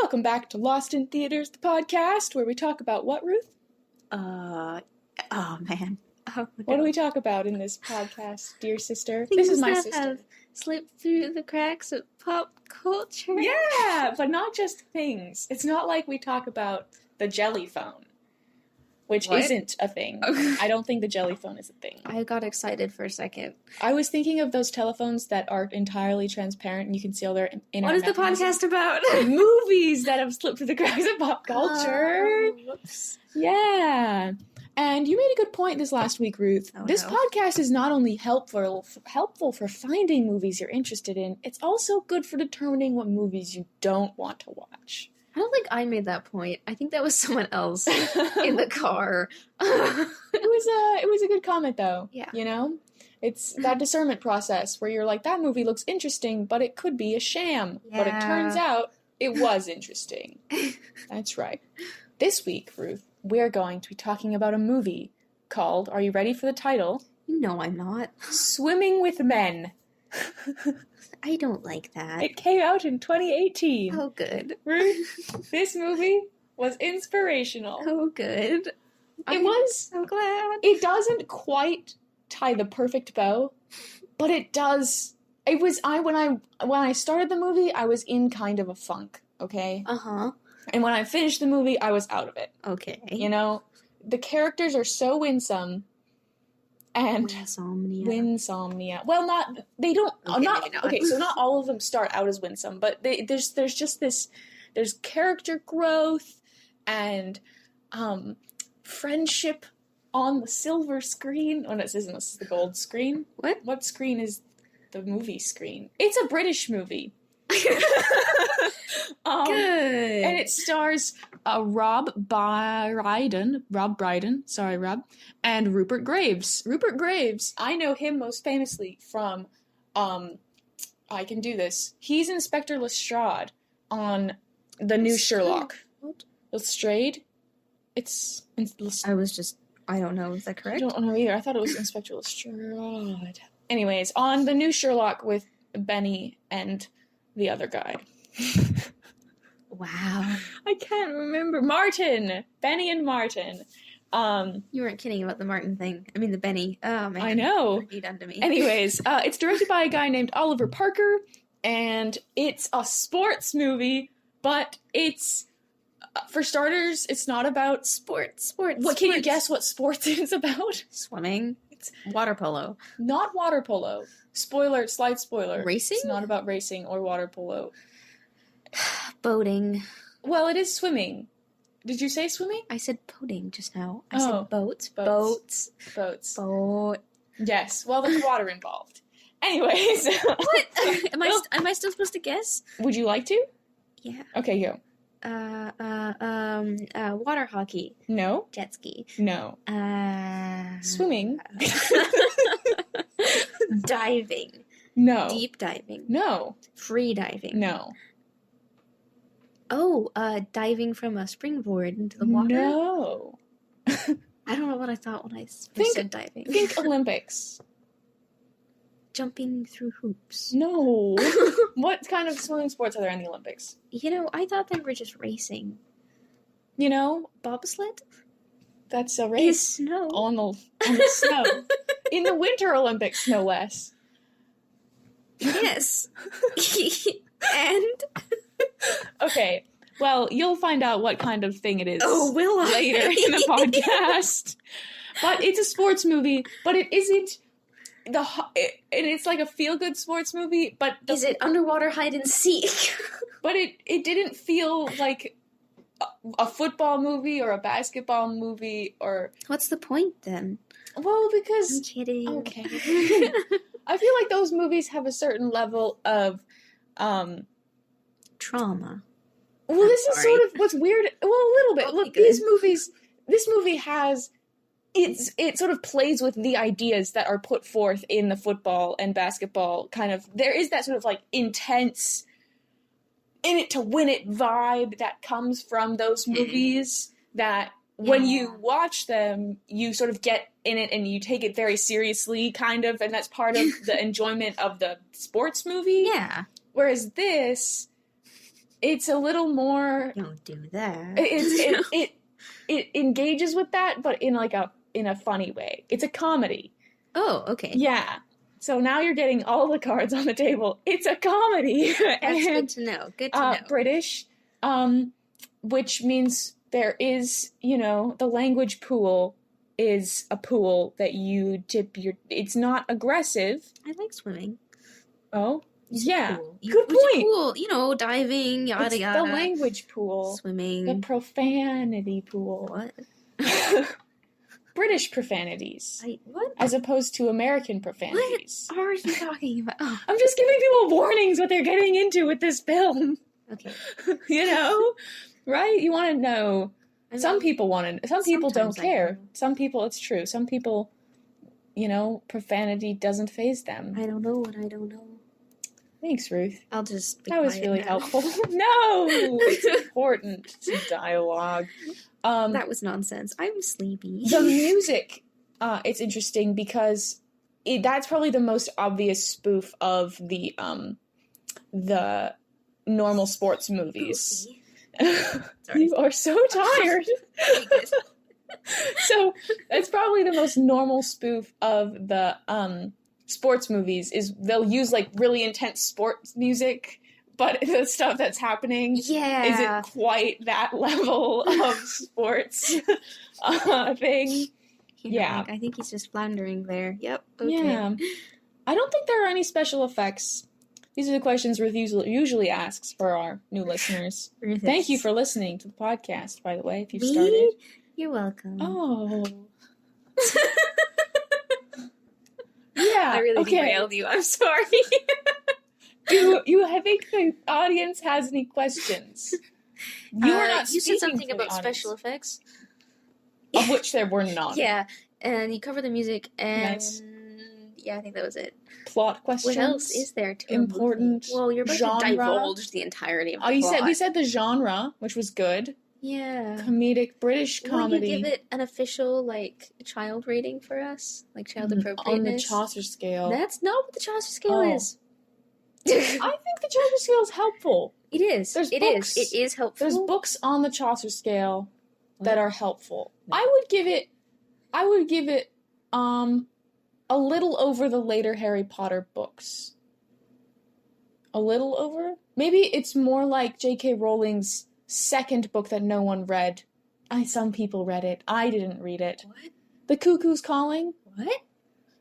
Welcome back to Lost in Theaters, the podcast, where we talk about what, Ruth? Oh man. Oh, no. What do we talk about in this podcast, dear sister? Things This is my that sister. have slipped through the cracks of pop culture. Yeah, but not just things. It's not like we talk about the jelly phone, which What? isn't a thing. Okay. I don't think the jelly phone is a thing. I got excited for a second. I was thinking of those telephones that are entirely transparent and you can see all their internet. What is the podcast about? Movies that have slipped through the cracks of pop culture. Oh, whoops. Yeah. And you made a good point this last week, Ruth. Oh, this no. podcast is not only helpful for finding movies you're interested in, it's also good for determining what movies you don't want to watch. I don't think I made that point. I think that was someone else in the car. It was a good comment though. Yeah. You know? It's that discernment process where you're like, that movie looks interesting, but it could be a sham. But it Yeah. turns out it was interesting. That's right. This week, Ruth, we're going to be talking about a movie called, are you ready for the title? No, I'm not. Swimming with Men. I don't like that. It came out in 2018. Oh, good. Ruth, this movie was inspirational. Oh, good. It was. So glad. It doesn't quite tie the perfect bow, but it does. It was when I started the movie, I was in kind of a funk, okay? Uh-huh. And when I finished the movie, I was out of it. Okay. You know, the characters are so winsome and winsomnia. Well, they don't Okay, maybe not. okay, so not all of them start out as winsome, but there's just there's character growth and friendship on the silver screen. Oh, no, this is the gold screen. What screen is the movie screen? It's a British movie. Good. And it stars Rob Brydon, sorry, Rob, and Rupert Graves. Rupert Graves, I know him most famously from, I Can Do This. He's Inspector Lestrade on the new Sherlock. What? Lestrade? I don't know, is that I correct? don't know either. I thought it was Inspector Lestrade. Anyways, on the new Sherlock with Benny and the other guy. Wow. I can't remember. Martin! Benny and Martin. You weren't kidding about the Martin thing. I mean, the Benny. Oh, man. I know. What have you done to me? Anyways, it's directed by a guy named Oliver Parker, and it's a sports movie, but it's, for starters, it's not about Sports. What can you guess what sports it's about? Swimming. It's water polo. Not water polo. Spoiler, slight spoiler. Racing? It's not about racing or water polo. Boating. Well, it is swimming. Did you say swimming? I said boating just now. I Oh. said boats. Boats. Boat. Yes. Well, there's water involved. Anyways. What? Am Well- I still supposed to guess? Would you like to? Yeah. Okay, go. Water hockey. No. Jet ski. No. Swimming. Diving. No. Deep diving. No. Free diving. No. Oh, diving from a springboard into the water. No. I don't know what I thought when I Think- said diving. Think Olympics. Jumping through hoops. No. What kind of swimming sports are there in the Olympics? You know, I thought they were just racing. You know, Bobsled? that's a Is race snow. on the snow. In the Winter Olympics, no less. Yes. And? Okay. Well, you'll find out what kind of thing it is Oh, will I? later in the podcast. But it's a sports movie, but it isn't and it's like a feel-good sports movie, but Is it underwater hide and seek? but it didn't feel like a football movie or a basketball movie or What's the point then? well, I'm because kidding. okay. I feel like those movies have a certain level of Trauma. well, I'm this is sorry. sort of what's weird. Well, a little bit. Oh, Look, good. this movie has it sort of plays with the ideas that are put forth in the football and basketball kind of. There is that sort of like intense, in it to win it vibe that comes from those movies that when you watch them, you sort of get in it and you take it very seriously, kind of, and that's part of the enjoyment of the sports movie. Yeah. Whereas this, it's a little more. Don't do that. It engages with that, but in a funny way. It's a comedy. Oh, okay. Yeah. So now you're getting all the cards on the table. It's a comedy. That's good to know. Good to know. British, which means there is, the language pool is a pool that you dip your... It's not aggressive. I like swimming. Oh? Yeah. Cool. Good point. Cool. Diving, yada, It's yada. the language pool. Swimming. The profanity pool. What? British profanities. What? As opposed to American profanities. What are you talking about? Oh. I'm just giving people warnings what they're getting into with this film. Okay. Right? You want to know. Some people want to. Some people don't care. Some people, it's true. Some people, profanity doesn't faze them. I don't know what I don't know. Thanks, Ruth. I'll just be That was quiet really now. helpful. No! It's important to dialogue. That was nonsense. I'm sleepy. The music, it's interesting because that's probably the most obvious spoof of the normal sports movies. You are so tired. So that's probably the most normal spoof of the sports movies is they'll use like really intense sports music, but the stuff that's happening isn't quite that level of sports thing. I think he's just floundering there. Yep. Okay. Yeah. I don't think there are any special effects. These are the questions Ruth usually asks for our new listeners. Thank you for listening to the podcast, by the way, if you've started. You're welcome. Oh. Yeah. I really derailed you. I'm sorry. I think the audience has any questions. You are not. You said something speaking for about the audience, special effects, of which there were none. Yeah, and you covered the music, and Nice. I think that was it. Plot questions. What else is there to important? Well, you're about genre? to divulge the entirety of the Oh, plot. we said the genre, which was good. Yeah. Comedic British comedy. Will you give it an official child rating for us, child appropriateness on the Chaucer scale? That's not what the Chaucer scale is. I think the Chaucer scale is helpful. It is. There's It books. is. It is helpful. There's books on the Chaucer scale that are helpful. No. I would give it a little over the later Harry Potter books. A little over? Maybe it's more like J.K. Rowling's second book that no one read. Some people read it. I didn't read it. What? The Cuckoo's Calling. What?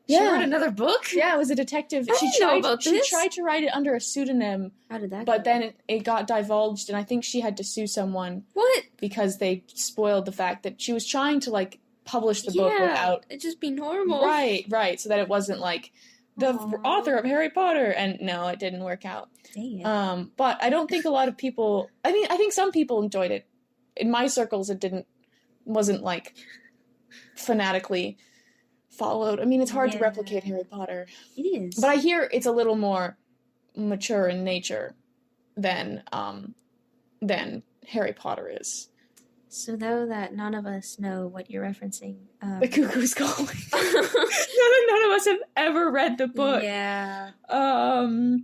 Yeah. She wrote another book? Yeah, it was a detective. I didn't know about this. She tried to write it under a pseudonym, How did that but go? then it got divulged, and I think she had to sue someone What? because they spoiled the fact that she was trying to, publish the book without... It'd just be normal. Right, so that it wasn't, the Aww. author of Harry Potter, and no, it didn't work out. Dang it. But I don't think a lot of people... I think some people enjoyed it. In my circles, wasn't, fanatically followed. It's hard to replicate Harry Potter. It is. But I hear it's a little more mature in nature than Harry Potter is. So though that none of us know what you're referencing. The Cuckoo's Calling. none of us have ever read the book. Yeah. Do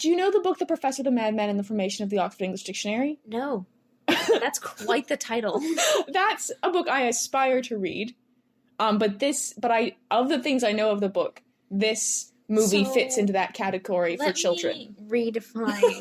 you know the book The Professor, the Madman, and the Formation of the Oxford English Dictionary? No. That's quite the title. That's a book I aspire to read. Of the things I know of the book, this movie fits into that category for children. Redefine.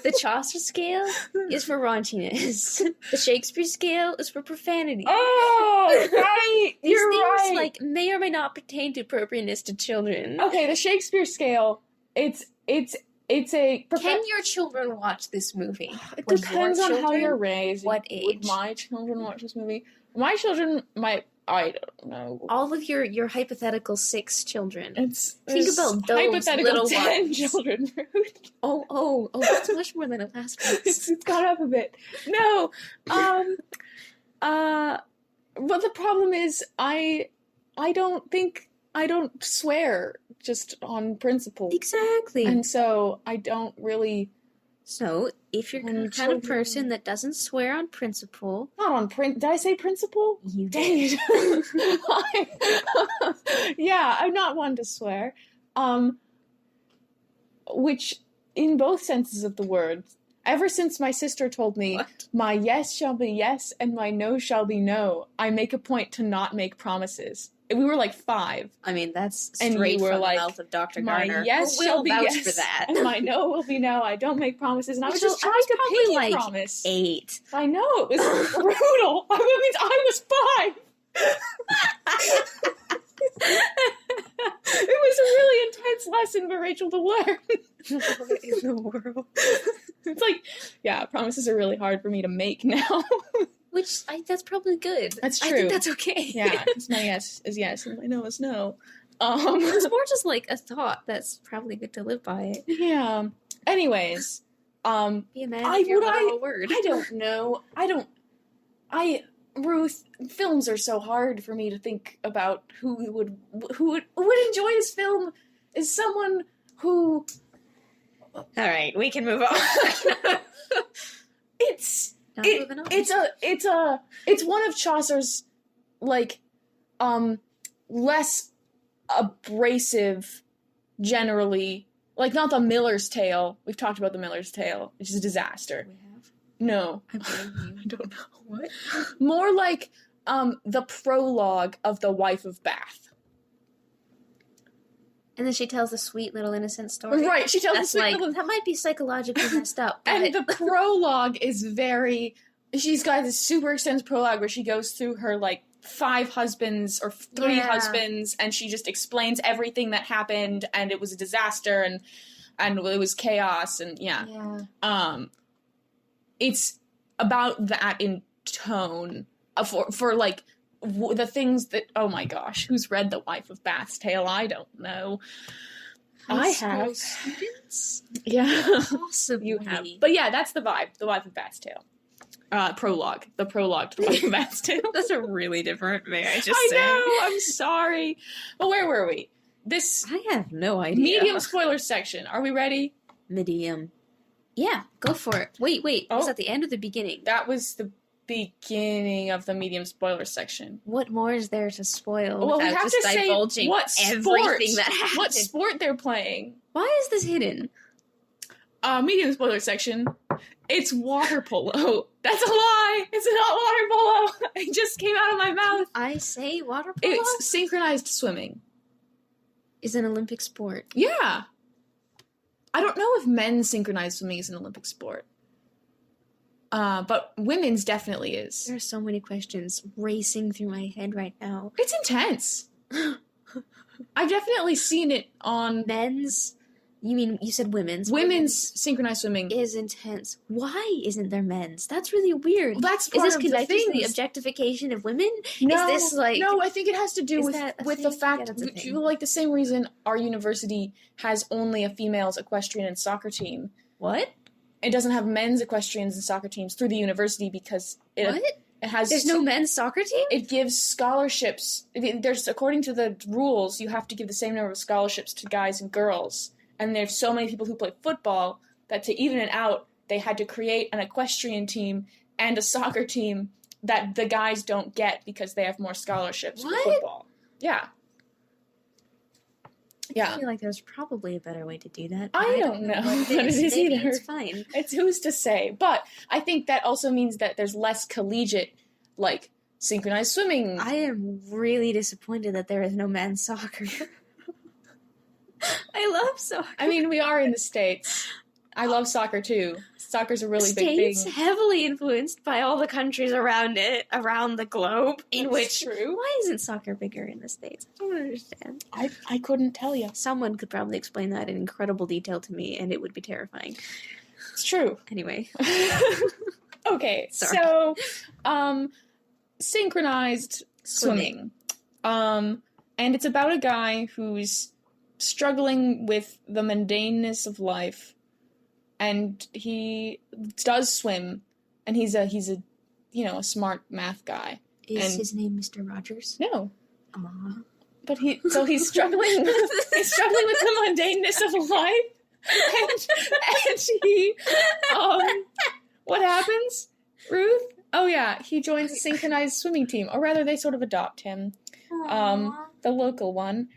The Chaucer scale is for raunchiness. The Shakespeare scale is for profanity. Oh, right! These You're things, right! may or may not pertain to appropriateness to children. Okay, the Shakespeare scale, it's a... Can your children watch this movie? It Would depends your on how children? you're raised. What age? Would my children watch this movie? My children might... I don't know. All of your hypothetical 6 children. Think about those hypothetical little 10 ones. children. Oh, that's much more than it last week's. It's gone up a bit. No. But the problem is I don't swear just on principle. Exactly. And so I don't really... So, if you're the kind of person that doesn't swear on principle... Not on print. Did I say principle? You Dang it. Yeah, I'm not one to swear. which, in both senses of the word, ever since my sister told me, What? my yes shall be yes and my no shall be no, I make a point to not make promises. We were like 5. I mean, that's And you straight were from like, the mouth of Dr. My Garner. yes Who shall will be vouch yes for that. and my no will be no. I don't make promises. And I was So just trying I was to probably pinky like promise. 8. I know, it was brutal. That means I was 5. It was a really intense lesson for Rachel to learn. What in the world? It's like, yeah, promises are really hard for me to make now. Which, that's probably good. That's I true. think that's okay. Yeah, because my yes is yes and my no is no. It's more just like a thought that's probably good to live by. Yeah. Anyways, Be a man of your literal word. I don't know. Ruth, films are so hard for me to think about who would enjoy this film is someone who. All right, we can move on. It's Moving on. it's one of Chaucer's like less abrasive generally, like not the Miller's Tale. We've talked about the Miller's Tale, which is a disaster. We have. No. I blame you. I don't know. What? More like the prologue of The Wife of Bath. And then she tells a sweet little innocent story. Right, she tells That's the sweet like, little... that might be psychologically messed up. And But the prologue is very... She's got this super extensive prologue where she goes through her, like, 5 husbands or 3 husbands, and she just explains everything that happened, and it was a disaster, and it was chaos, and yeah. It's about that in tone for like the things that, oh my gosh, who's read The Wife of Bath's Tale? I don't know. I have. Students? Yeah. Possibly. You have. But yeah, that's the vibe. The Wife of Bath's Tale. Prologue. The prologue to The Wife of Bath's Tale. Those are really different, may I just say. I know, I'm sorry. Well, where were we? This I have no idea. medium spoiler section. Are we ready? Medium. Yeah, go for it. Wait. Was Oh. that the end or the beginning? That was the beginning of the medium spoiler section. What more is there to spoil Well, we without have just to say divulging what sport, everything that happened? what sport they're playing. Why is this hidden? Medium spoiler section. It's water polo. That's a lie. It's not water polo. It just came out of my mouth. I say water polo It's synchronized swimming. is an Olympic sport. Yeah. I don't know if men's synchronized swimming is an Olympic sport. But women's definitely is. There are so many questions racing through my head right now. It's intense. I've definitely seen it on Men's? You mean, you said women's? women's synchronized swimming. is intense. Why isn't there men's? That's really weird. Well, that's Is part this of the connected to the things. objectification of women? No, Is this like... no, I think it has to do is with that a the thing? Yeah, fact that's a that thing. like the same reason our university has only a females equestrian and soccer team. What? It doesn't have men's equestrians and soccer teams through the university because What? it has There's no men's soccer team? it gives scholarships. There's according to the rules, you have to give the same number of scholarships to guys and girls. And there's so many people who play football that to even it out, they had to create an equestrian team and a soccer team that the guys don't get because they have more scholarships What? for football. Yeah. I Yeah. feel like there's probably a better way to do that. I don't know what it is Maybe either. it's fine. It's who's to say. But I think that also means that there's less collegiate, like, synchronized swimming. I am really disappointed that there is no men's soccer. I love soccer. I mean, we are in the States. I love soccer too. Soccer's a really States big thing. heavily influenced by all the countries around the globe. In That's which, true. why isn't soccer bigger in the States? I don't understand. I couldn't tell you. Someone could probably explain that in incredible detail to me, and it would be terrifying. It's true. Anyway, Okay, Sorry. so synchronized swimming. And it's about a guy who's struggling with the mundaneness of life, and he does swim, and he's a a smart math guy. is And- his name Mr. Rogers? No, Aw. but he's struggling with the mundaneness of life, and he what happens, Ruth? Oh yeah, he joins a synchronized swimming team, or rather, they sort of adopt him, Aw. the local one,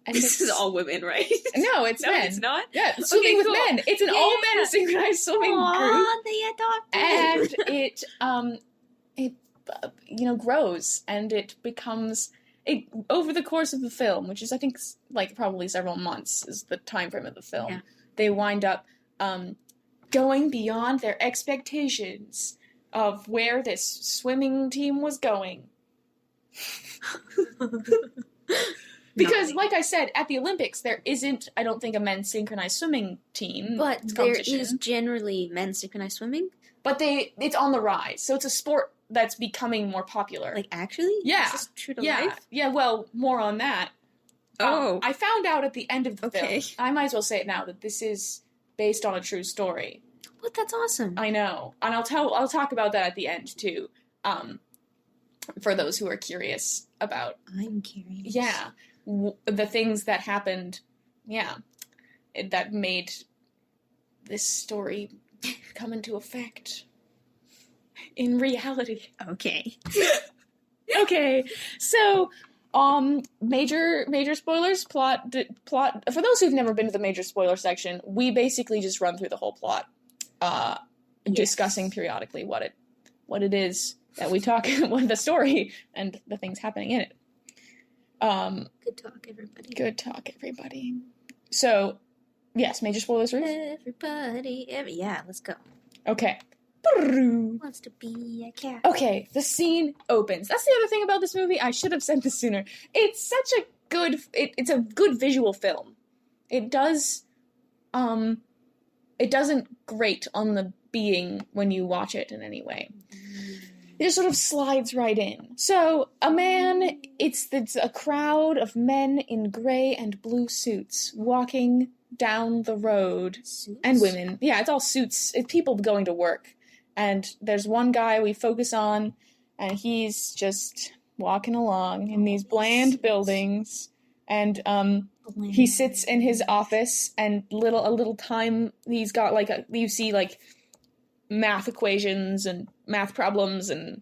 This is all women, right? No, it's No, men. it's not? Yeah, swimming with cool. men. It's an all-men synchronized swimming group. They adopted. And it grows, and it becomes... over the course of the film, which is, I think, like, probably several months is the time frame of the film, Yeah. they wind up going beyond their expectations of where this swimming team was going. Because, like I said, at the Olympics, there isn't, I don't think, a men's synchronized swimming team. But there is generally men's synchronized swimming. But it's on the rise, so it's a sport that's becoming more popular. Like, actually? Yeah. Is this true to life? Yeah, well, more on that. I found out at the end of the film, I might as well say it now, that this is based on a true story. What? That's awesome. I know. And I'll talk about that at the end, too. For those who are curious about... I'm curious. Yeah. The things that happened, that made this story come into effect in reality. Okay. Okay, so major spoilers. Plot. For those who've never been to the major spoiler section, we basically just run through the whole plot, discussing periodically what it is that we talk, what the story and the things happening in it. Good talk, everybody. Good talk, everybody. So, yes, major spoilers. Everybody, yeah, let's go. Okay. Wants to be a cat. Okay, the scene opens. That's the other thing about this movie. I should have said this sooner. It's such a good... It's a good visual film. It does... It doesn't grate on the being when you watch it in any way. It just sort of slides right in. So, it's a crowd of men in gray and blue suits walking down the road. Suits? And women. Yeah, it's all suits. It's people going to work. And there's one guy we focus on, and he's just walking along in these bland buildings. And he sits in his office, and a little time, he's got you see math equations and math problems, and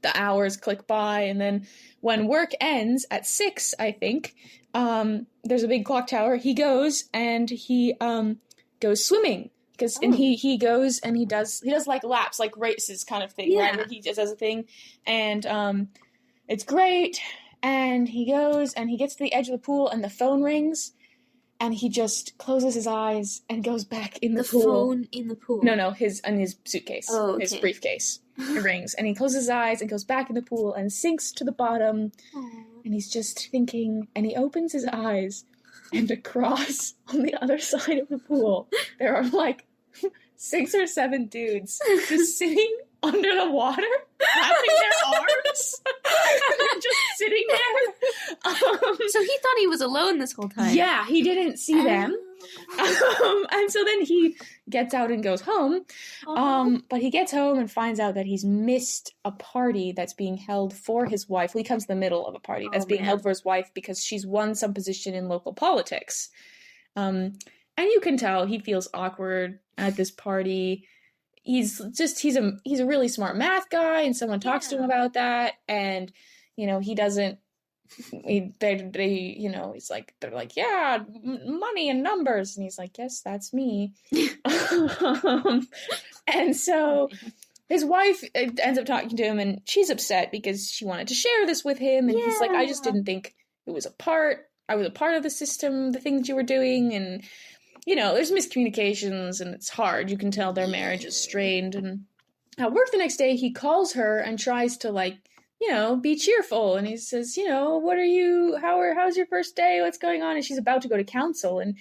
the hours click by, and then when work ends at 6, I think, there's a big clock tower. He goes and he goes swimming, because and he goes and he does like laps, like races kind of thing, right? Where he just does a thing, and it's great. And he goes and he gets to the edge of the pool, and the phone rings. And he just closes his eyes and goes back in the pool. The phone in the pool? No, his suitcase. Oh, okay. His briefcase. It rings. And he closes his eyes and goes back in the pool and sinks to the bottom. Aww. And he's just thinking, and he opens his eyes, and across on the other side of the pool, there are 6 or 7 dudes just sitting under the water, flapping their arms. They're just sitting there. So he thought he was alone this whole time. Yeah, he didn't see them. And so then he gets out and goes home. But he gets home and finds out that he's missed a party that's being held for his wife. Well, he comes to the middle of a party that's being held for his wife because she's won some position in local politics. And you can tell he feels awkward at this party. He's a really smart math guy, and someone talks to him about that, and he doesn't. He's like, they're like, yeah, money and numbers, and he's like, yes, that's me. And so his wife ends up talking to him, and she's upset because she wanted to share this with him, and he's like, I just didn't think I was a part of the system, the things you were doing, and there's miscommunications, and it's hard. You can tell their marriage is strained. And at work the next day, he calls her and tries to be cheerful. And he says, how's your first day? What's going on? And she's about to go to counsel. And,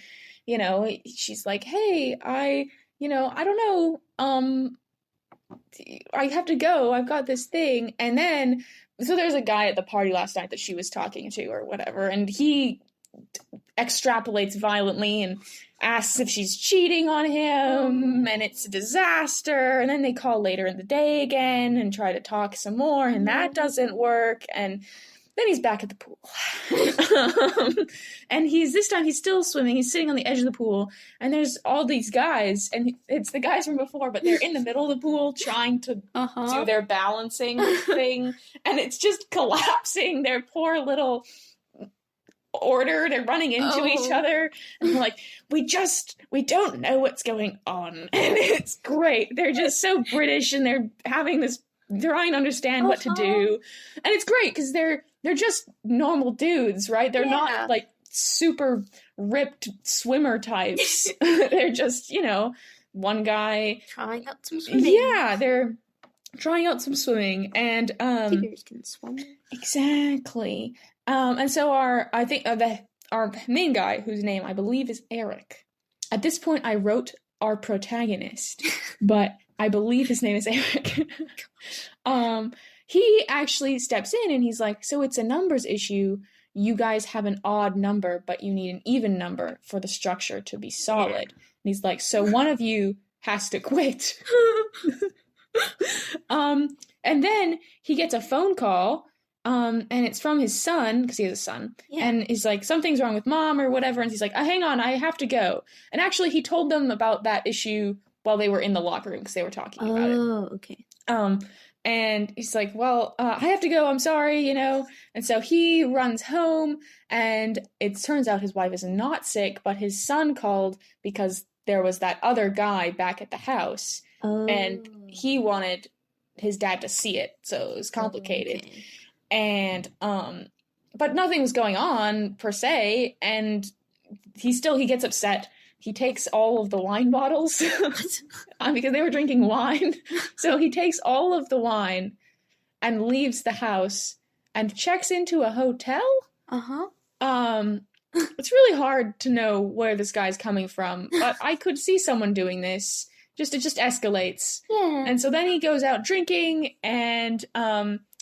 she's like, hey, I don't know. I have to go. I've got this thing. And then, so there's a guy at the party last night that she was talking to or whatever. And he extrapolates violently and asks if she's cheating on him, and it's a disaster. And then they call later in the day again and try to talk some more, and that doesn't work. And then he's back at the pool. And this time he's still swimming. He's sitting on the edge of the pool, and there's all these guys, and it's the guys from before, but they're in the middle of the pool trying to do their balancing thing, and it's just collapsing. Their poor little order. They're running into each other. And they're like, we don't know what's going on. And it's great. They're just so British, and they're having this, trying to understand what to do. And it's great because they're just normal dudes, right? They're not like super ripped swimmer types. They're just, one guy trying out some swimming. Yeah, they're trying out some swimming, and figures can swim. Exactly. And so our main guy, whose name I believe is Eric. At this point, I wrote our protagonist, but I believe his name is Eric. He actually steps in and he's like, so it's a numbers issue. You guys have an odd number, but you need an even number for the structure to be solid. And he's like, so one of you has to quit. And then he gets a phone call, and it's from his son, because he has a son, and he's like, something's wrong with mom or whatever, and he's like, hang on, I have to go. And actually, he told them about that issue while they were in the locker room, because they were talking about it. Oh, okay. And he's like, well, I have to go, I'm sorry, And so he runs home, and it turns out his wife is not sick, but his son called because there was that other guy back at the house, and he wanted his dad to see it, so it was complicated. Okay. And, but nothing was going on, per se, and he gets upset. He takes all of the wine bottles because they were drinking wine. So he takes all of the wine and leaves the house and checks into a hotel. It's really hard to know where this guy's coming from, but I could see someone doing this. It just escalates. Yeah. And so then he goes out drinking, and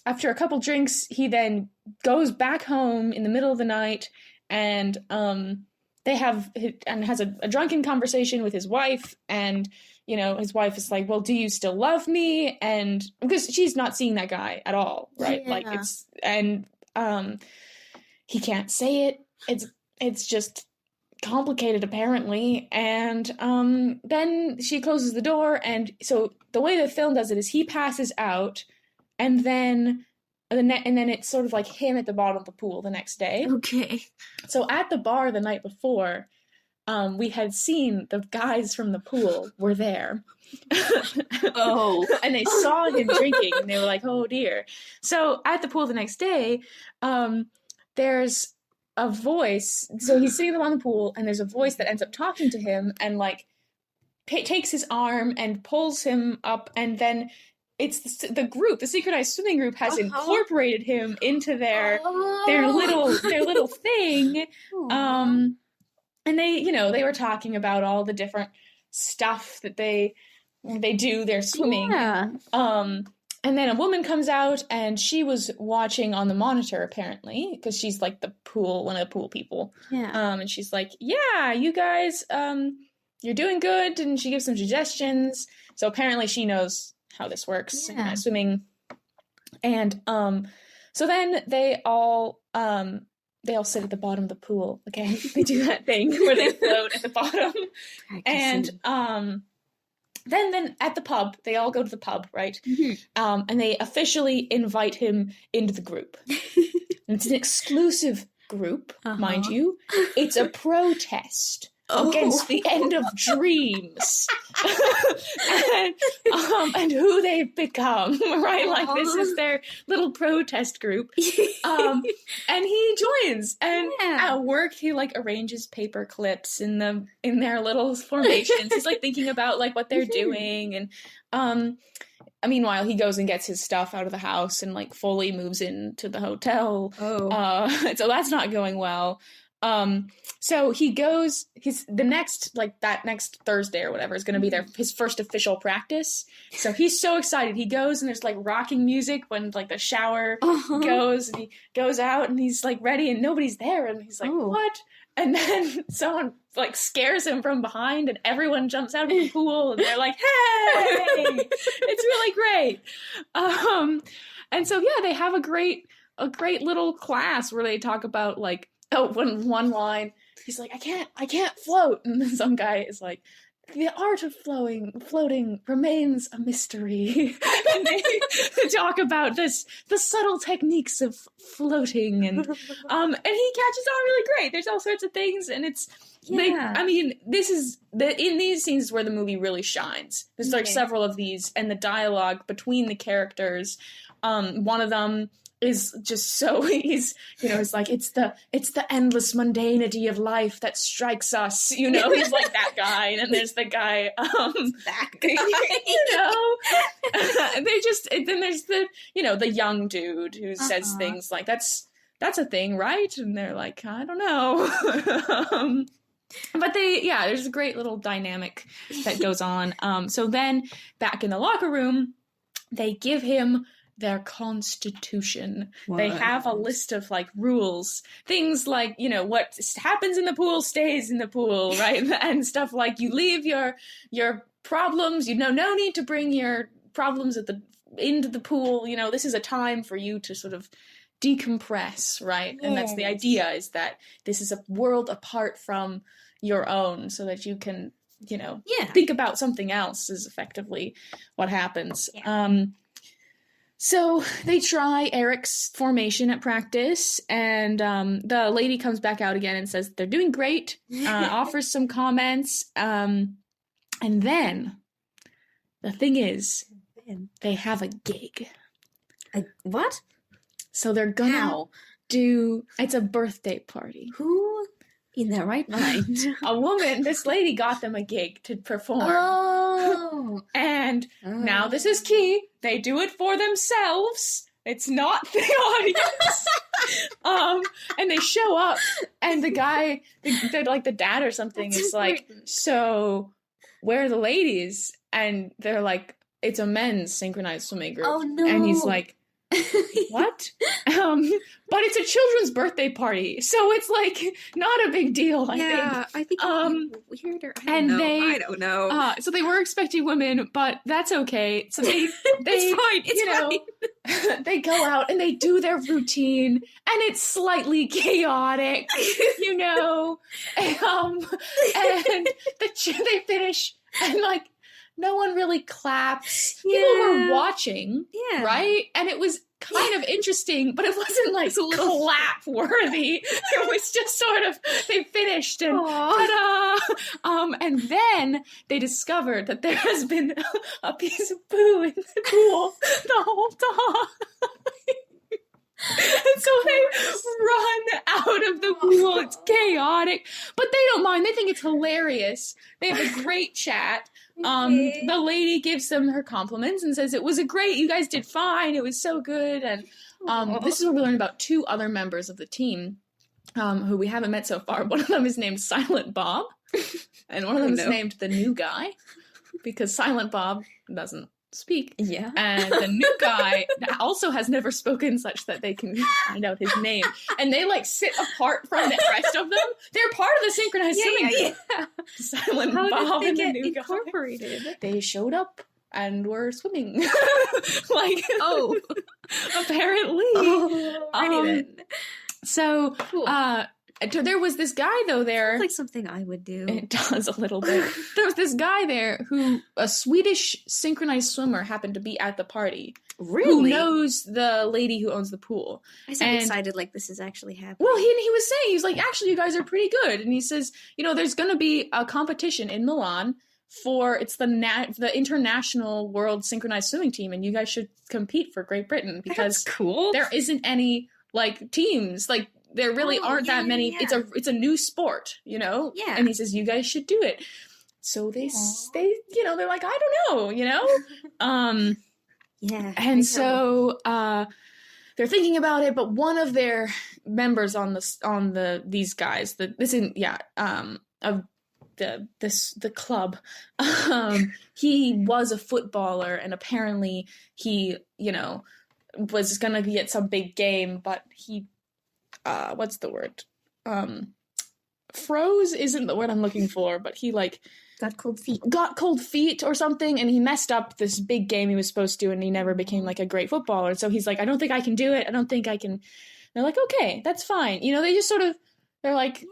after a couple drinks, he then goes back home in the middle of the night, and has a drunken conversation with his wife, and his wife is like, well, do you still love me? And because she's not seeing that guy at all, right? He can't say it. It's just complicated, apparently. And then she closes the door, and so the way the film does it is he passes out, and then it's sort of like him at the bottom of the pool the next day. Okay. So at the bar the night before, we had seen the guys from the pool were there. And they saw him drinking, and they were like, oh dear. So at the pool the next day, there's a voice. So he's sitting on the pool, and there's a voice that ends up talking to him and like takes his arm and pulls him up, and then it's the group, the synchronized swimming group, has incorporated him into their little thing. And they were talking about all the different stuff that they do. They're swimming. Yeah. And then a woman comes out, and she was watching on the monitor, apparently, because she's like one of the pool people. Yeah. And she's like, yeah, you guys, you're doing good. And she gives some suggestions. So apparently she knows how this works, swimming. And so then they all sit at the bottom of the pool. Okay, they do that thing where they float at the bottom. And then at the pub, they all go to the pub, right? Mm-hmm. And they officially invite him into the group. And it's an exclusive group, mind you. It's a protest against the end of dreams. and who they've become, right? Like, this is their little protest group. And he joins, and at work he like arranges paper clips in their little formations. He's like thinking about like what they're doing, and meanwhile he goes and gets his stuff out of the house and like fully moves into the hotel. So that's not going well. So he goes, that next Thursday or whatever is going to be his first official practice. So he's so excited. He goes, and there's like rocking music when like the shower goes, and he goes out, and he's like ready, and nobody's there. And he's like, what? And then someone like scares him from behind, and everyone jumps out of the pool, and they're like, hey, it's really great. And so, they have a great little class where they talk about like, one line, he's like, I can't float. And then some guy is like, the art of floating remains a mystery. And they talk about the subtle techniques of floating, and he catches on really great. There's all sorts of things, and it's this is in these scenes where the movie really shines. There's like several of these, and the dialogue between the characters. One of them is just so he's like it's the endless mundanity of life that strikes us, he's like that guy. And then there's the guy that guy. And they just, and then there's the the young dude who says things like that's a thing, right? And they're like, I don't know. But there's a great little dynamic that goes on. So then back in the locker room, they give him their constitution. What? They have a list of like rules, things like what happens in the pool stays in the pool, right? And stuff like you leave your problems. No need to bring your problems into the pool. This is a time for you to sort of decompress, right? Yes. And that's the idea, is that this is a world apart from your own, so that you can think about something else. Is effectively what happens. Yeah. So they try Eric's formation at practice, and the lady comes back out again and says they're doing great, offers some comments, and then the thing is, they have a gig. What? So they're gonna it's a birthday party. Who in their right mind? A woman, this lady got them a gig to perform. Oh. And now this is key. They do it for themselves. It's not the audience. And they show up, and the guy, the dad or something, is like, so where are the ladies? And they're like, it's a men's synchronized swimming group. Oh no. And he's like, what? But it's a children's birthday party, so it's like not a big deal. I think it's weird, or I don't know. So they were expecting women, but that's okay. So they it's fine. They go out and they do their routine, and it's slightly chaotic, and they finish, and like no one really claps. People were watching, right? And it was kind of interesting, but it wasn't like clap worthy. It was just sort of, they finished and ta-da! And then they discovered that there has been a piece of poo in the pool the whole time. And so they run out of the pool. It's chaotic, but they don't mind. They think it's hilarious. They have a great chat. The lady gives them her compliments and says, it was you guys did fine. It was so good. And this is where we learn about two other members of the team who we haven't met so far. One of them is named Silent Bob, and one of them is named the new guy, because Silent Bob doesn't speak. Yeah. And the new guy also has never spoken, such that they can find out his name. And they like sit apart from the rest of them. They're part of the synchronized swimming group. Yeah. Silent Bob and the new incorporated? Guy. They showed up and were swimming. Apparently. Then. So, cool. There was this guy, though, there. Sounds like something I would do. It does a little bit. There was this guy there who, a Swedish synchronized swimmer, happened to be at the party. Really? Who knows the lady who owns the pool. I sound excited like this is actually happening. Well, he was saying, he was like, actually, you guys are pretty good. And he says, there's going to be a competition in Milan it's the international world synchronized swimming team, and you guys should compete for Great Britain, because that's cool. There isn't any, teams, there really aren't that many. Yeah. It's a new sport, Yeah. And he says, you guys should do it. So they they're like, I don't know, Yeah. And so they're thinking about it, but one of their members these guys, of the club, he was a footballer, and apparently he, was gonna be at some big game, but he what's the word? Froze isn't the word I'm looking for, but he got cold feet or something, and he messed up this big game he was supposed to, and he never became a great footballer. So he's like, I don't think I can do it. I don't think I can. They're like, okay, that's fine. They just sort of, they're like,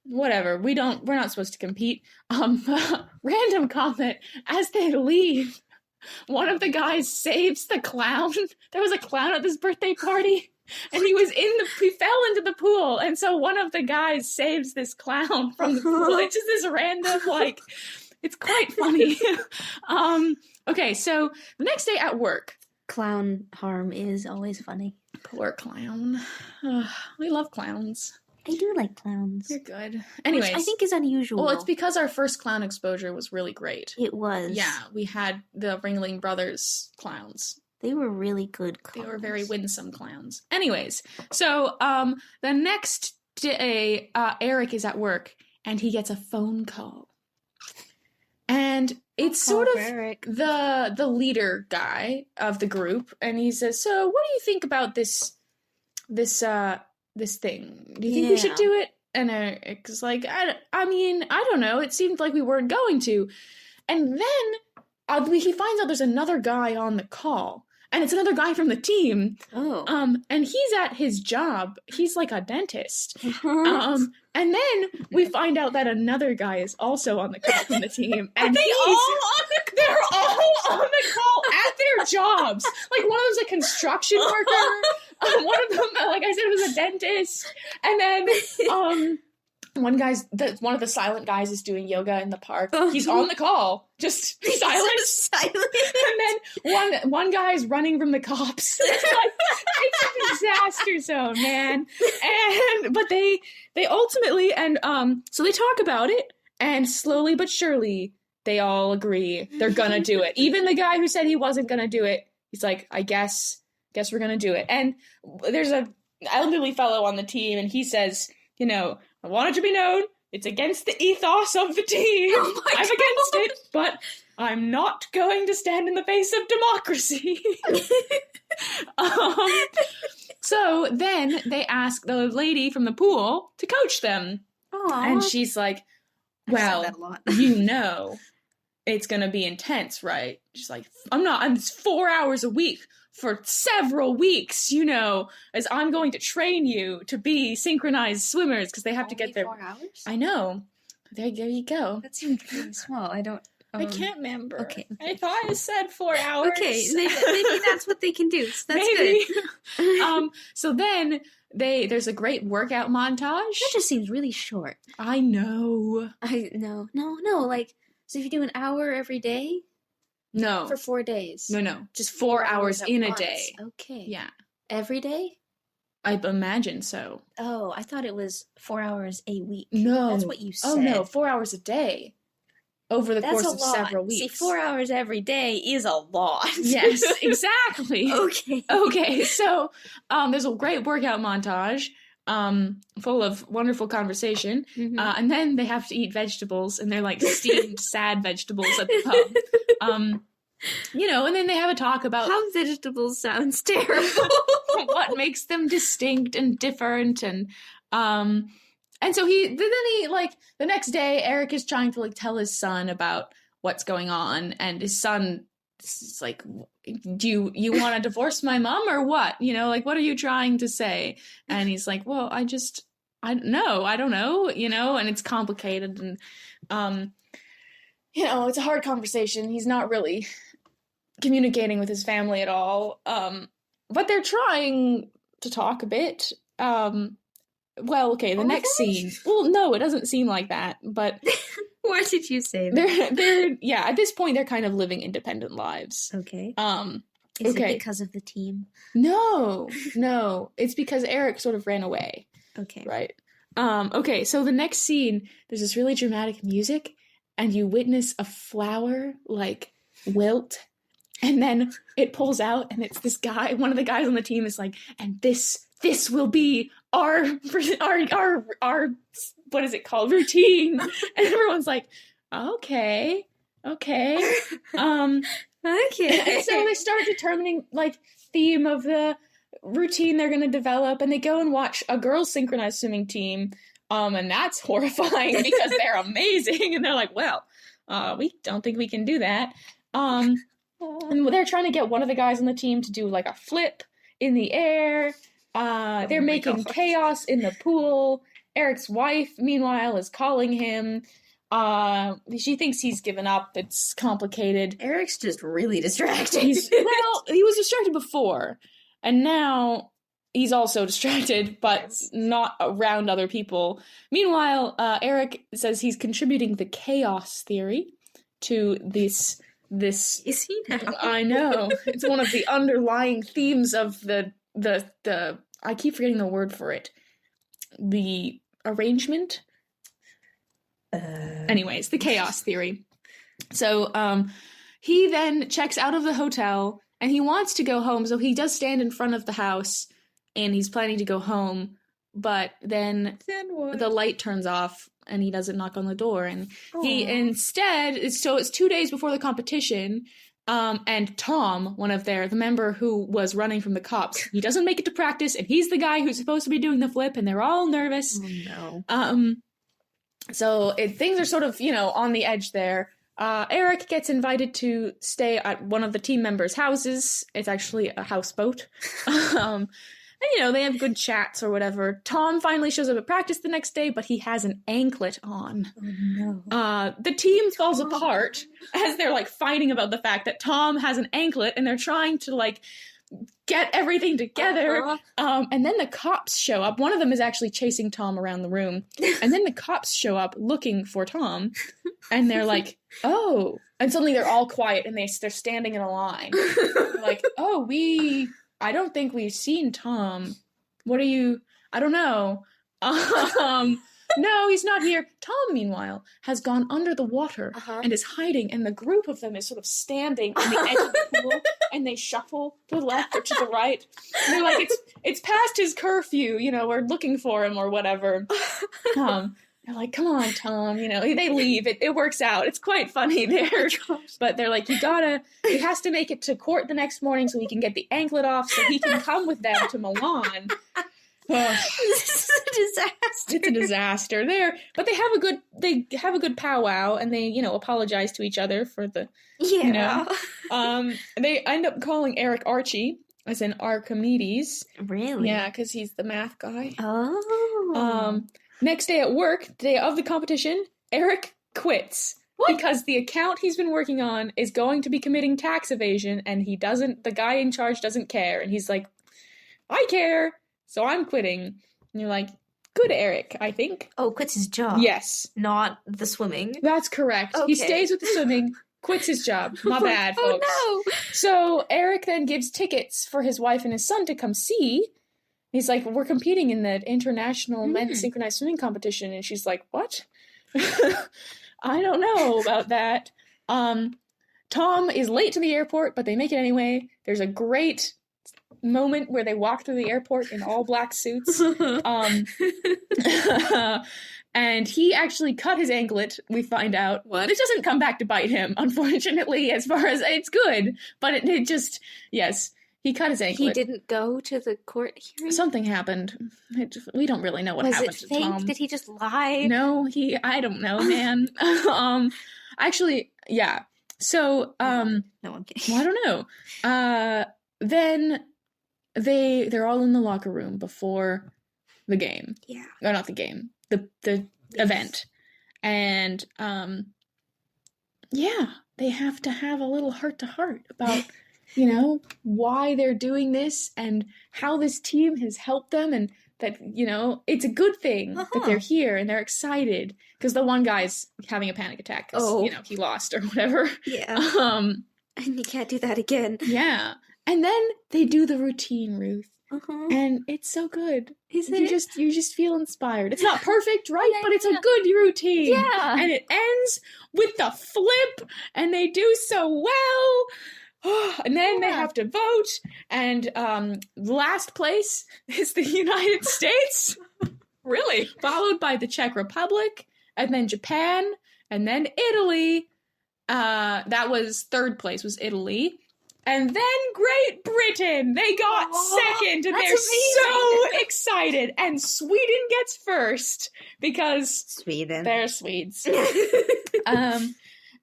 whatever. We're not supposed to compete. Random comment, as they leave, one of the guys saves the clown. There was a clown at this birthday party, and he fell into the pool, and so one of the guys saves this clown from the pool. It's just this random, like, it's quite funny. Okay, so the next day at work. Clown harm is always funny. Poor clown. We love clowns. I do like clowns. They're good. Anyways. Which I think is unusual. Well, it's because our first clown exposure was really great. It was. Yeah, we had the Ringling Brothers clowns. They were really good clowns. They were very winsome clowns. Anyways, so the next day, Eric is at work, and he gets a phone call. And it's sort of Eric. the leader guy of the group, and he says, "So, what do you think about this thing? Do you think we should do it?" And Eric's like, I mean, I don't know. It seemed like we weren't going to. And then he finds out there's another guy on the call. And it's another guy from the team. Oh. And he's at his job. He's like a dentist. And then we find out that another guy is also on the call from the team. And they're all on the call at their jobs. Like, one of them's a construction worker. One of them, like I said, was a dentist. And then one of the silent guys is doing yoga in the park. He's on the call, just silent. And then one guy's running from the cops. It's a disaster zone, man. But they ultimately, so they talk about it, and slowly but surely they all agree they're gonna do it. Even the guy who said he wasn't gonna do it, he's like, I guess we're gonna do it. And there's a elderly fellow on the team, and he says, I want it to be known, it's against the ethos of the team. I'm against it, but I'm not going to stand in the face of democracy. So then they ask the lady from the pool to coach them. Aww. And she's like, well, it's going to be intense, right? She's like, I'm 4 hours a week for several weeks, as I'm going to train you to be synchronized swimmers, because they have to get their 4 hours? I know. There you go. That seems really small. I can't remember. Okay. I thought I said 4 hours. Okay, maybe that's what they can do. So that's good. So then there's a great workout montage. That just seems really short. I know. No. Like, so if you do an hour every day? No. For 4 days? No. Just 4 hours in a day. Okay. Yeah. Every day? I imagine so. Oh, I thought it was 4 hours a week. No. That's what you said. Oh, no. 4 hours a day. Over the course of several weeks. See, 4 hours every day is a lot. Yes, exactly. Okay. So there's a great workout montage full of wonderful conversation. Mm-hmm. And then they have to eat vegetables, and they're like steamed, sad vegetables at the pub. And then they have a talk about how vegetables sounds terrible. What makes them distinct and different, and so he the next day, Eric is trying to tell his son about what's going on, and his son is like, do you want to divorce my mom or what? What are you trying to say? And he's like, well, I don't know, and it's complicated, and it's a hard conversation. He's not really communicating with his family at all. But they're trying to talk a bit. Well, okay, the next scene. Well, no, it doesn't seem like that, but why did you say that? They're at this point they're kind of living independent lives. Okay. Is it because of the team? No. It's because Eric sort of ran away. Okay. Right. Okay, so the next scene, there's this really dramatic music, and you witness a flower wilt, and then it pulls out, and it's this guy, one of the guys on the team is like, and this will be our what is it called, routine. And everyone's like, okay. Okay. And so they start determining theme of the routine they're going to develop, and they go and watch a girls' synchronized swimming team, and that's horrifying because they're amazing, and they're like, well, we don't think we can do that. And they're trying to get one of the guys on the team to do a flip in the air. They're making chaos in the pool, Eric's wife, meanwhile, is calling him. She thinks he's given up. It's complicated. Eric's just really distracted. Well, he was distracted before, and now he's also distracted, but not around other people. Meanwhile, Eric says he's contributing the chaos theory to this. Is he now? I know. It's one of the underlying themes of the I keep forgetting the word for it. The arrangement. Anyways, the chaos theory. So, he then checks out of the hotel, and he wants to go home, so he does stand in front of the house, and he's planning to go home, but then what? the light turns off, and he doesn't knock on the door, and he instead, so it's 2 days before the competition, and Tom, the member who was running from the cops, he doesn't make it to practice, and he's the guy who's supposed to be doing the flip, and they're all nervous. Oh, no. So things are sort of, on the edge there. Eric gets invited to stay at one of the team members' houses. It's actually a houseboat. And, they have good chats or whatever. Tom finally shows up at practice the next day, but he has an anklet on. Oh, no. The team falls apart as they're, fighting about the fact that Tom has an anklet, and they're trying to, get everything together. And then the cops show up. One of them is actually chasing Tom around the room. And then the cops show up looking for Tom. And they're like, oh. And suddenly they're all quiet, and they're standing in a line. They're like, oh, I don't think we've seen Tom. I don't know. No, he's not here. Tom, meanwhile, has gone under the water and is hiding, and the group of them is sort of standing on the edge of the pool, and they shuffle to the left or to the right. And they're like, it's past his curfew, we're looking for him or whatever. They're like, come on, Tom, they leave. It works out. It's quite funny there. But they're like, he has to make it to court the next morning so he can get the anklet off so he can come with them to Milan. This is a disaster. It's a disaster there, but they have a good powwow, and they apologize to each other for the they end up calling Eric Archie, as in Archimedes. Really? Yeah, because he's the math guy. Oh. Next day at work, day of the competition, Eric quits. What? Because the account he's been working on is going to be committing tax evasion, and the guy in charge doesn't care, and he's like, I care. So I'm quitting. And you're like, good, Eric, I think. Oh, quits his job. Yes. Not the swimming. That's correct. Okay. He stays with the swimming, quits his job. My bad, folks. Oh, no. So Eric then gives tickets for his wife and his son to come see. He's like, we're competing in the international men's synchronized swimming competition. And she's like, what? I don't know about that. Tom is late to the airport, but they make it anyway. There's a great moment where they walk through the airport in all black suits. And he actually cut his anklet, we find out. What? This doesn't come back to bite him, unfortunately, as far as it's good. But it just, yes, he cut his anklet. He didn't go to the court hearing? Something happened. We don't really know what happened to Tom. Was it fake? Did he just lie? No, I don't know, man. Actually, yeah. So, no, I'm kidding. well, I don't know. Then they're all in the locker room before the game. Yeah. Or not the game. The event. And they have to have a little heart-to-heart about why they're doing this and how this team has helped them, and that it's a good thing that they're here and they're excited, because the one guy's having a panic attack because he lost or whatever. Yeah. And you can't do that again. Yeah. And then they do the routine, Ruth. And it's so good. Is you it? You just feel inspired. It's not perfect, right? But it's a good routine. Yeah. And it ends with the flip, and they do so well. And then they have to vote, and last place is the United States. Really? Followed by the Czech Republic, and then Japan, and then Italy. That was third place, was Italy. And then Great Britain, they got second, and they're amazing. so excited. And Sweden gets first, because they're Swedes.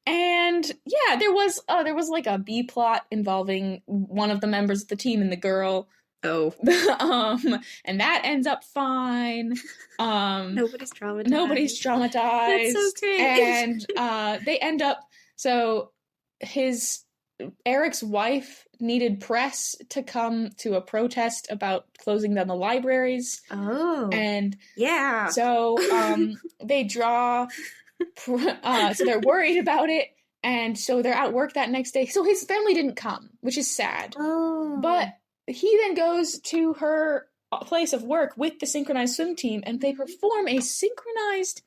And yeah, there was like a B plot involving one of the members of the team and the girl Oh. And that ends up fine. Nobody's traumatized. Nobody's traumatized. That's so great. And they end up, so Eric's wife needed press to come to a protest about closing down the libraries. Oh. And yeah. so they draw, so they're worried about it. And so they're at work that next day. So his family didn't come, which is sad. Oh. But he then goes to her place of work with the synchronized swim team, and they perform a synchronized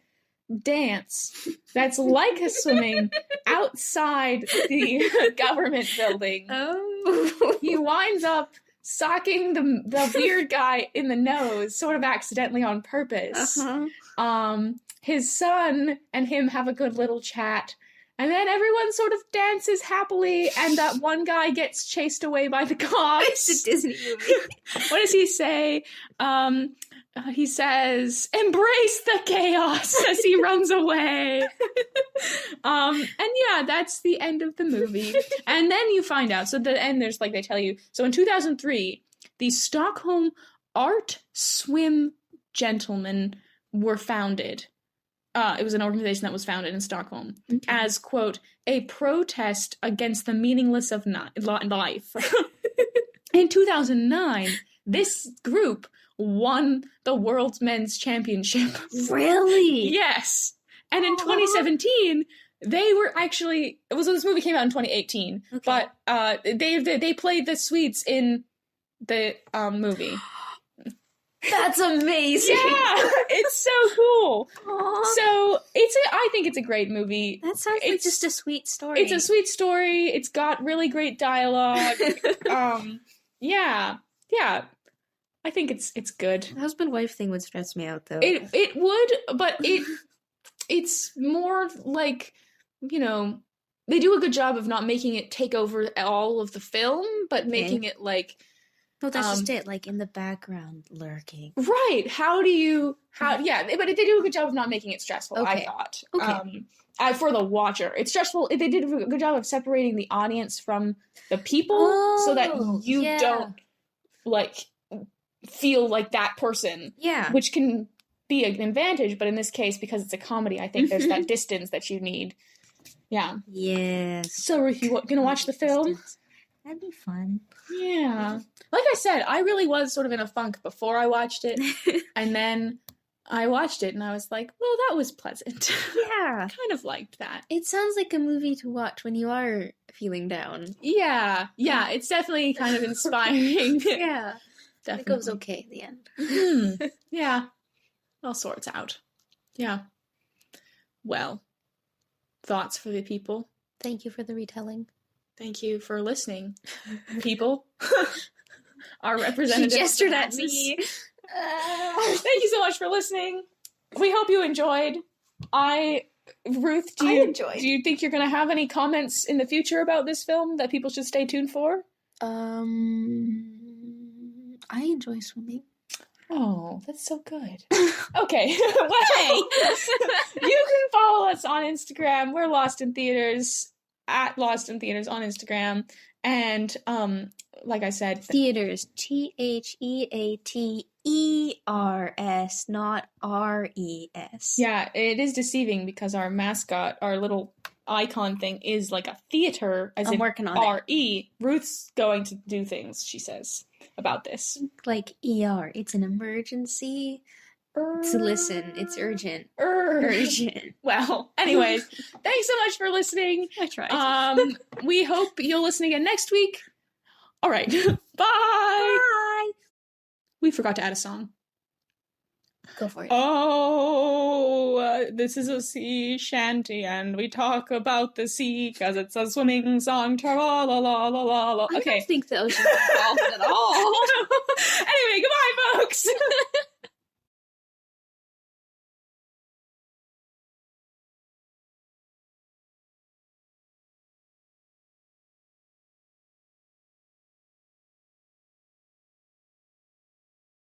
dance that's like a swimming outside the government building. Oh. He winds up socking the weird guy in the nose, sort of accidentally on purpose. Uh-huh. His son and him have a good little chat. And then everyone sort of dances happily, and that one guy gets chased away by the cops. It's a Disney movie. What does he say? He says, "Embrace the chaos," as he runs away. And yeah, that's the end of the movie. And then you find out, so the end, there's, like, they tell you, so in 2003, the Stockholm Art Swim Gentlemen were founded. It was an organization that was founded in Stockholm as, quote, a protest against the meaningless of life. In 2009, this group won the World's Men's Championship. Really? Yes. And in 2017, they were actually, this movie came out in 2018, but they played the Swedes in the movie. That's amazing. Yeah, it's so cool. Aww. So I think it's a great movie. That sounds like just a sweet story. It's a sweet story. It's got really great dialogue. Yeah. I think it's good. The husband-wife thing would stress me out, though. It would, but it's more like, you know, they do a good job of not making it take over all of the film, but making it like. No, that's just it, like in the background lurking. Right. But they do a good job of not making it stressful, I thought. Okay. For the watcher. It's stressful. They did a good job of separating the audience from the people so that you don't, like, feel like that person. Yeah. Which can be an advantage, but in this case, because it's a comedy, I think there's that distance that you need. Yeah. Yes. So are you going to watch the film? That'd be fun. Yeah. Like I said, I really was sort of in a funk before I watched it. And then I watched it and I was like, well, that was pleasant. Yeah. Kind of liked that. It sounds like a movie to watch when you are feeling down. Yeah. Yeah. It's definitely kind of inspiring. Yeah. Definitely. It goes okay at the end. Yeah. All sorts out. Yeah. Well, thoughts for the people? Thank you for the retelling. Thank you for listening, people. Our representatives. She gestured at me. Thank you so much for listening. We hope you enjoyed. Ruth, do you think you're going to have any comments in the future about this film that people should stay tuned for? I enjoy swimming. Oh, that's so good. Okay. Well, you can follow us on Instagram. We're Lost in Theaters. At Lost in Theaters on Instagram, and like I said, theaters, THEATERS, not RES. Yeah, it is deceiving because our mascot, our little icon thing, is like a theater, as in working on RE. Ruth's going to do things, she says, about this. Like ER, it's an emergency. So listen, it's urgent. Urgent. Well, anyways, thanks so much for listening. I tried. We hope you'll listen again next week. All right. Bye. Bye. We forgot to add a song. Go for it. Oh, this is a sea shanty, and we talk about the sea because it's a swimming song. Tra-la-la-la-la-la. Okay. I don't think the ocean's involved at all. Anyway, goodbye, folks.